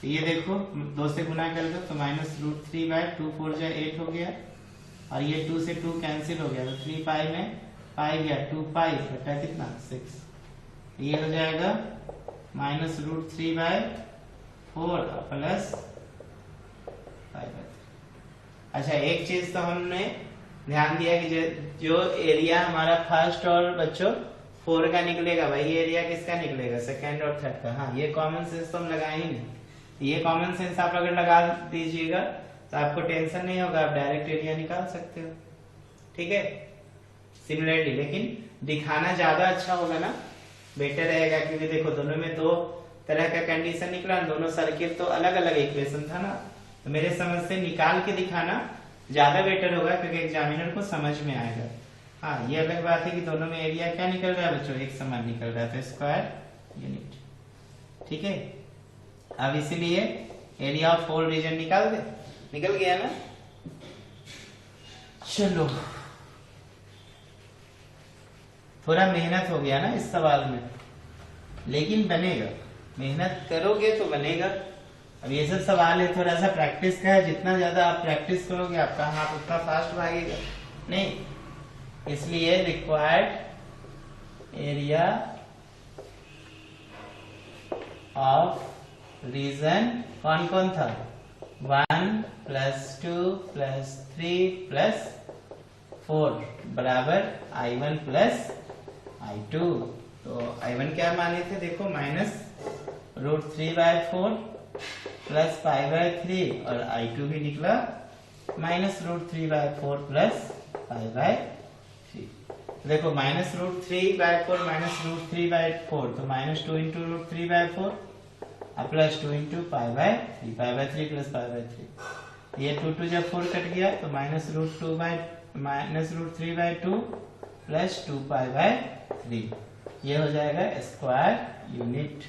तो ये देखो 2 से गुना कर दो तो -√3/2 4 जा 8 हो गया, और ये 2 से 2 कैंसिल हो गया, तो 3π में पाई गया 2π बटा कितना 6, ये हो जाएगा -√3/4 प्लस π। अच्छा, एक चीज तो हमने ध्यान दिया कि जो एरिया हमारा फर्स्ट और बच्चों 4 का निकलेगा, वही एरिया किसका निकलेगा, सेकंड और थर्ड का। हाँ, ये कॉमन सेंस तो हम लगाए ही नहीं। ये कॉमन सेंस आप अगर लगा दीजिएगा तो आपको टेंशन नहीं होगा, आप डायरेक्ट एरिया निकाल सकते हो। ठीक है, सिमिलरली लेकिन दिखाना ज्यादा अच्छा होगा ना, बेटर रहेगा, क्योंकि देखो दोनों में 2 तरह का कंडीशन निकला, दोनों सर्किल तो अलग अलग इक्वेशन था ना, तो मेरे समझ से निकाल के दिखाना ज्यादा बेटर होगा, क्योंकि एग्जामिनर को समझ में आएगा। हाँ, ये अलग बात है कि दोनों में एरिया क्या निकल रहा है बच्चों, एक समान निकल रहा है, तो स्क्वायर यूनिट। ठीक है, अब इसीलिए एरिया ऑफ होल रीजन निकाल दे। निकल गया ना। चलो थोड़ा मेहनत हो गया ना इस सवाल में, लेकिन बनेगा, मेहनत करोगे तो बनेगा। अब ये सब सवाल है थोड़ा सा प्रैक्टिस का है, जितना ज्यादा आप प्रैक्टिस करोगे आपका हाथ उतना फास्ट भागेगा नहीं, इसलिए रिक्वायर्ड एरिया ऑफ रीजन कौन कौन था, 1 + 2 + 3 + 4 बराबर I1 + I2। तो I1 क्या माने थे देखो, -√3/4 + π/3, और I2 भी निकला -√3/4 + π/3। देखो -√3/4 -√3/4 तो -2 × √3/4 +2 × π/3, π/3 + π/3, ये 2 2 जब 4 कट गया तो -√3/2 + 2π/3, ये हो जाएगा स्क्वायर यूनिट,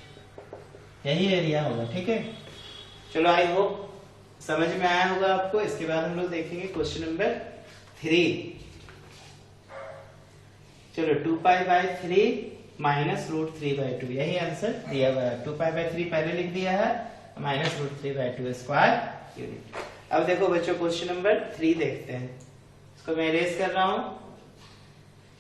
यही एरिया होगा। ठीक है, चलो आई होप समझ में आया होगा आपको। इसके बाद हम लोग देखेंगे क्वेश्चन नंबर 3। चलो 2π/3 -√3/2, यही आंसर दिया हुआ है। 2π/3 पहले लिख दिया है, -√3/2 स्क्वायर यूनिट। अब देखो बच्चों क्वेश्चन नंबर 3 देखते हैं, इसको मैं इरेज कर रहा हूं।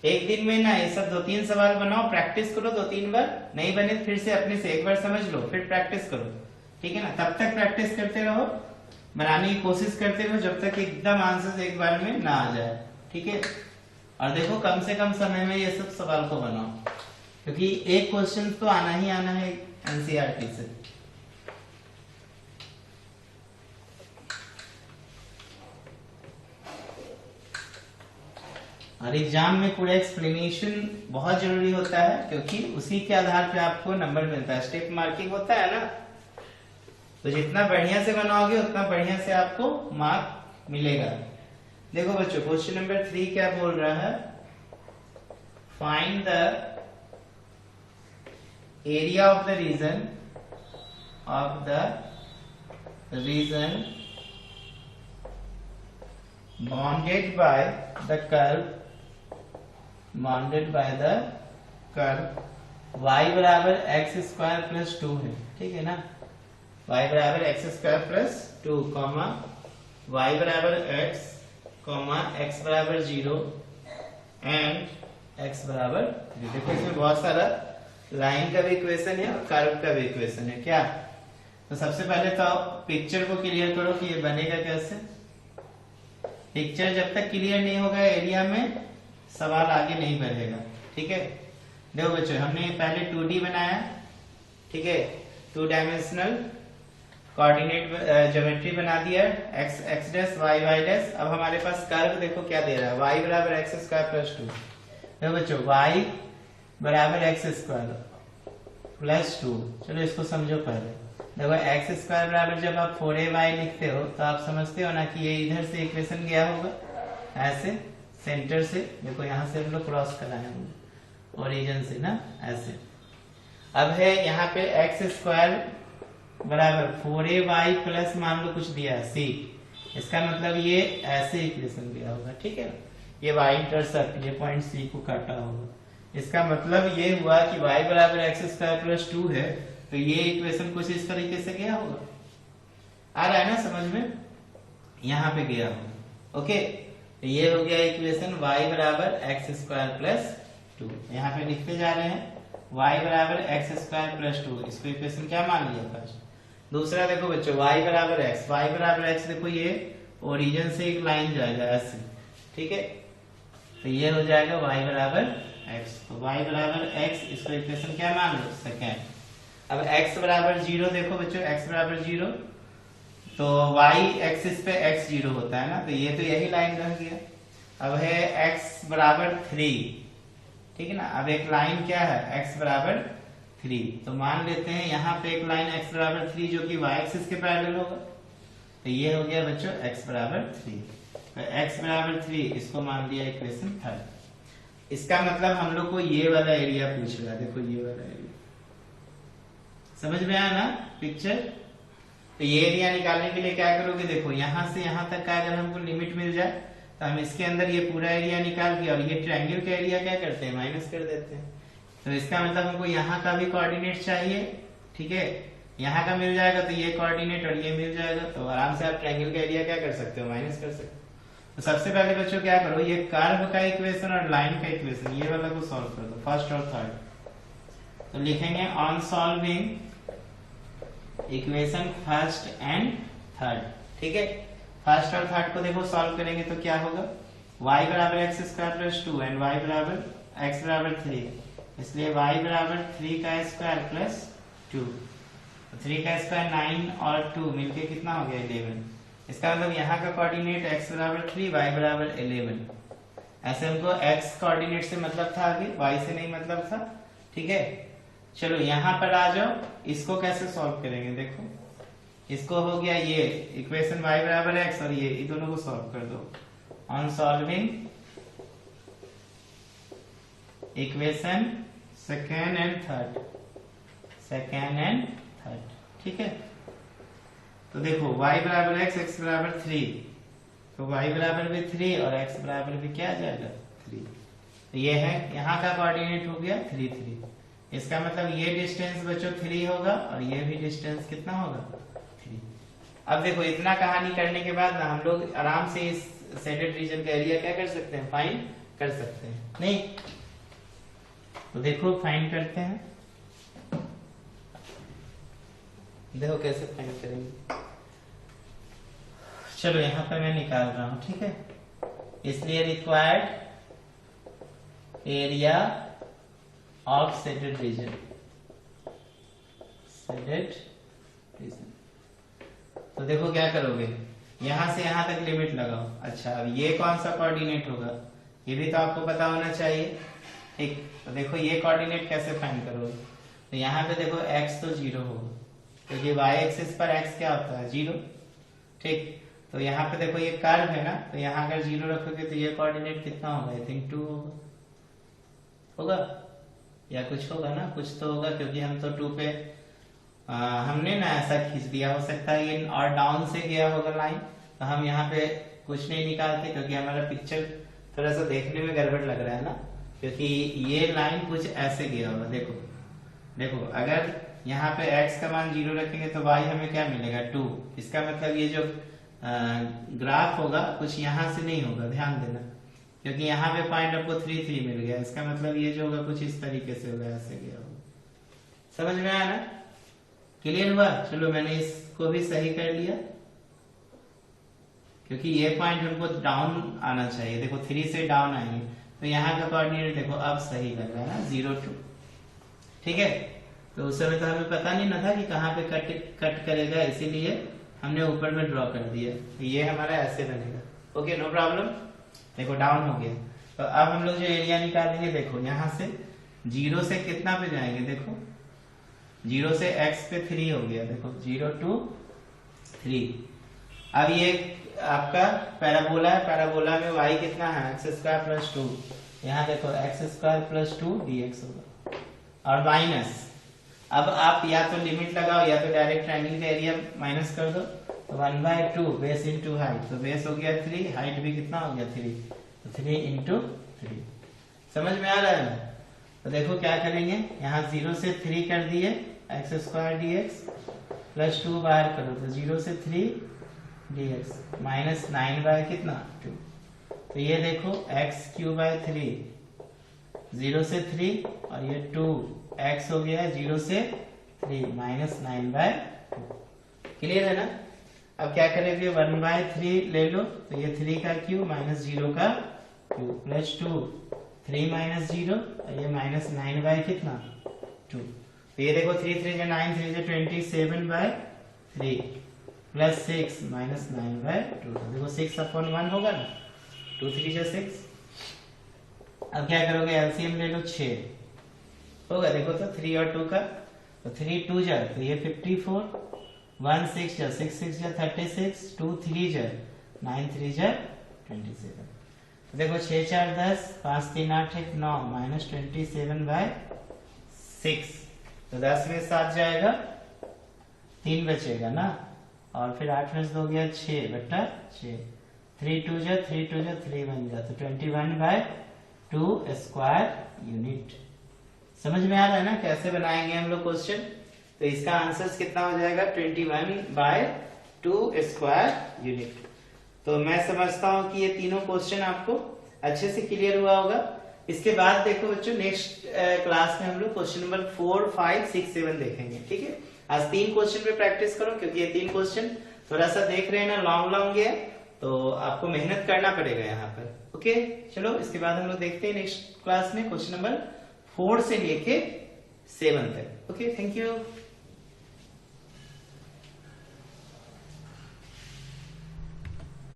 एक दिन में ना ये सब 2-3 सवाल बनाओ, प्रैक्टिस करो 2-3 बार, नहीं बने फिर से अपने से एक बार समझ लो, फिर प्रैक्टिस करो, ठीक है ना। तब तक प्रैक्टिस करते रहो, बनाने की कोशिश करते रहो जब तक एकदम आंसर एक बार में ना आ जाए, ठीक है। और देखो कम से कम समय में ये सब सवाल को बनाओ, क्योंकि एक क्वेश्चन तो आना ही आना है एनसीईआरटी से। और एग्जाम में पूरा एक्सप्लेनेशन बहुत जरूरी होता है, क्योंकि उसी के आधार पे आपको नंबर मिलता है, स्टेप मार्किंग होता है ना। तो जितना बढ़िया से बनाओगे उतना बढ़िया से आपको मार्क मिलेगा। देखो बच्चों क्वेश्चन नंबर 3 क्या बोल रहा है, find the area of the reason bounded by the curve y बराबर x² + 2 है, ठीक है ना। y बराबर x² + 2, y बराबर x, x बराबर 0 एंड x बराबर 3। देखो इसमें बहुत सारा लाइन का भी इक्वेशन है और कर्व का भी इक्वेशन है क्या। तो सबसे पहले तो पिक्चर को क्लियर करो कि ये बनेगा कैसे। पिक्चर जब तक क्लियर नहीं होगा एरिया में सवाल आगे नहीं बढ़ेगा, ठीक है। देखो बच्चों हमने पहले 2D बनाया, ठीक है, 2 डायमेंशनल कोऑर्डिनेट ज्योमेट्री बना दिया, x x' y y'। अब हमारे पास कर्व देखो क्या दे रहा है, y बराबर x² + 2। देखो बच्चों y बराबर x² + 2, चलो इसको समझो पहले। देखो x² बराबर जब आप 4ay लिखते हो तो आप समझते हो ना कि ये इधर से इक्वेशन गया होगा, ऐसे सेंटर से, देखो यहाँ से हम लोग क्रॉस कराए होंगे ओरिजिन से ना, ऐसे। अब है यहाँ पे x² बराबर 4ay प्लस मान लो कुछ दिया है c, इसका मतलब ये ऐसे इक्वेशन दिया होगा, ठीक है। ये y इंटरसेप्ट, ये पॉइंट c को काटा होगा, इसका मतलब ये हुआ कि y बराबर x² + 2 है, तो ये इक्वेशन कुछ इस तरीके से गया होगा। आ रहा है ना समझ में, यहाँ पे गया होगा, ओके। तो ये हो गया इक्वेशन y बराबर x² + 2। यहाँ पे लिखते जा रहे हैं y बराबर x² + 2, इसको इक्वेशन क्या मान लिया फर्स्ट। दूसरा देखो बच्चों y बराबर x, देखो ये ओरिजिन से एक लाइन जाएगा ऐसे, ठीक है। तो ये हो जाएगा y बराबर x, तो y बराबर x, इसको इक्वेशन क्या मान लो सेकेंड। अब x बराबर 0, देखो बच्चों x बराबर 0, तो y एक्सिस पे x 0 होता है ना, तो ये तो यही लाइन रह गया। अब है x बराबर 3, ठीक है ना। अब एक लाइन क्या है x बराबर 3, तो मान लेते हैं यहाँ पे एक लाइन x बराबर 3 जो कि y एक्सिस के पैरेलल होगा, तो ये हो गया बच्चों x बराबर 3। तो x बराबर 3 इसको मान लिया इक्वेशन 3। इसका मतलब हम लोग को ये वाला एरिया पूछ रहा है, देखो ये वाला एरिया, समझ में आया ना पिक्चर। तो ये एरिया निकालने के लिए क्या करोगे, देखो यहाँ से यहाँ तक का अगर हमको लिमिट मिल जाए तो हम इसके अंदर ये पूरा एरिया निकाल के और ये ट्रायंगल का एरिया क्या करते हैं, माइनस कर देते हैं। तो इसका मतलब हमको यहाँ का भी कोऑर्डिनेट चाहिए, ठीक है, यहाँ का मिल जाएगा तो ये कोऑर्डिनेट और ये मिल जाएगा, तो आराम से आप ट्रायंगल का एरिया क्या कर सकते हो, माइनस कर सकते हो। तो सबसे पहले बच्चों क्या करो, ये कर्व का इक्वेशन और लाइन का इक्वेशन ये वाला को सॉल्व कर दो, फर्स्ट और थर्ड। तो लिखेंगे on solving equation first and third, ठीक है। फर्स्ट और थर्ड को देखो सॉल्व करेंगे तो क्या होगा, y बराबर x square plus 2 and y बराबर x बराबर 3, इसलिए y बराबर 3 का स्क्वायर प्लस 2, 3 का स्क्वायर 9 और 2 मिलके कितना हो गया 11। इसका मतलब यहाँ का कोऑर्डिनेट x बराबर 3 y बराबर 11। ऐसे हमको x कोऑर्डिनेट से मतलब था, आगे y से नहीं मतलब था, ठीक है। चलो यहाँ पर आ जाओ, इसको कैसे सॉल्व करेंगे, देखो इसको हो गया ये इक्वेशन y बराबर x और ये दोनों को सॉल्व कर दो on solving equation second and third, ठीक है। तो देखो y बराबर x बराबर 3, तो y बराबर भी 3 और x बराबर भी क्या आ जाएगा 3। तो ये है यहाँ का कोऑर्डिनेट हो गया 3 3। इसका मतलब ये डिस्टेंस बच्चों 3 होगा और ये भी डिस्टेंस कितना होगा 3। अब देखो इतना कहानी करने के बाद ना हम लोग आराम से इस शेडेड रीजन का एरिया क्या कर सकते हैं, फाइंड कर सकते हैं, नहीं। तो देखो फाइंड करते हैं, देखो कैसे फाइंड करेंगे। चलो यहाँ पर मैं निकाल रहा हूं, ठीक है। इसलिए required area of shaded region, तो देखो क्या करोगे, यहां से यहां तक लिमिट लगाओ। अच्छा अब ये कौन सा कोऑर्डिनेट होगा, ये भी तो आपको पता होना चाहिए, ठीक। तो देखो ये कोऑर्डिनेट कैसे फाइंड करोगे, तो यहाँ पे देखो x तो 0 होगा क्योंकि y एक्सिस पर x क्या होता है 0, ठीक। तो यहाँ पे देखो ये कर्व है ना, तो यहाँ अगर 0 रखोगे तो ये कोऑर्डिनेट कितना होगा, आई थिंक 2 होगा या कुछ होगा ना, कुछ तो होगा क्योंकि हम तो 2 पे हमने ना ऐसा खींच दिया, हो सकता है ये और डाउन से गया होगा लाइन, तो हम यहाँ पे कुछ नहीं निकालते क्योंकि हमारा पिक्चर थोड़ा सा देखने में गड़बड़ लग रहा है ना, क्योंकि ये लाइन कुछ ऐसे गया होगा। देखो देखो अगर यहाँ पे x का मान 0 रखेंगे तो y हमें क्या मिलेगा 2। इसका मतलब ये जो ग्राफ होगा कुछ यहाँ से नहीं होगा, ध्यान देना, क्योंकि यहाँ पे पॉइंट आपको 3 3 मिल गया। इसका मतलब ये जो होगा कुछ इस तरीके से होगा, ऐसे गया होगा। समझ में आया ना, क्लियर हुआ। चलो मैंने इसको भी सही कर लिया क्योंकि ये पॉइंट हमको डाउन आना चाहिए। देखो 3 से डाउन आएंगे तो यहाँ का कोऑर्डिनेट देखो अब सही लग रहा है ना 0 2, ठीक है। तो उस समय तो हमें पता नहीं ना था कि कहाँ पे कट करेगा, इसीलिए हमने ऊपर में ड्रॉ कर दिया। तो ये हमारा ऐसे बनेगा, ओके नो प्रॉब्लम। देखो डाउन हो गया। तो अब हम लोग जो एरिया निकालेंगे, देखो यहाँ से 0 से कितना पे जाएंगे, देखो 0 से x पे 3 हो गया, देखो 0 2 3। अब ये आपका पैराबोला है, पैराबोला में y कितना है एक्स स्क्वायर प्लस 2, यहाँ देखो एक्स स्क्वायर प्लस 2 dx होगा और माइनस। अब आप या तो लिमिट लगाओ या तो डायरेक्ट ट्रायंगल का एरिया माइनस कर दो। तो 1/2 बेस इंटू हाइट, तो बेस हो गया 3, हाइट भी कितना हो गया 3, तो 3 इंटू 3। समझ में आ रहा है ना। तो देखो क्या करेंगे, यहाँ 0 से 3 कर दिए एक्स स्क्वायर dx प्लस 2 बाहर करो तो 0 से 3 dx माइनस 9 बाय कितना 2। तो ये देखो x क्यूब बाय 3 0 से 3 और ये 2 x हो गया 0 से 3 माइनस 9 बाय 2। क्लियर है ना। अब क्या करेंगे 1/3 ले लो, तो ये 3 का क्यूब माइनस 0 का क्यूब प्लस 2 3 माइनस 0 और ये माइनस 9 बाय कितना 2। तो ये देखो 3 3 जा 9 3 जा 27/3 प्लस 6 माइनस 9/2। तो देखो 6/1 होगा ना, 2 3 जा 6। अब क्या करोगे एलसीएम ले लो 6 होगा, देखो तो 3 और 2 का, तो 3 2 जा तो ये 54 1 6 जा 6 6 जा 36 2 3 जा 9 3 जा 27। तो देखो 6 4 10 5 3 8 1 9 माइनस 27/6। तो 10 में 7 जाएगा 3 बचेगा ना, और फिर 8 प्लस 2 हो गया 6/6, 3 2 जा 3 2 जा 3 बन गया, तो 21/2 स्क्वायर यूनिट। समझ में आ रहा है ना कैसे बनाएंगे हम लोग क्वेश्चन? तो इसका आंसर कितना हो जाएगा 21/2 स्क्वायर यूनिट। तो मैं समझता हूं कि ये तीनों क्वेश्चन आपको अच्छे से क्लियर हुआ होगा। इसके बाद देखो बच्चों, नेक्स्ट क्लास में हम लोग क्वेश्चन नंबर 4, 5, 6, 7 देखेंगे। ठीक है, आज 3 क्वेश्चन पे प्रैक्टिस करो, क्योंकि ये 3 क्वेश्चन थोड़ा सा देख रहे हैं ना लॉन्ग है, तो आपको मेहनत करना पड़ेगा यहाँ पर। ओके, चलो इसके बाद हम लोग देखते हैं नेक्स्ट क्लास में क्वेश्चन नंबर 4 से लेके 7 तक। Okay, thank you.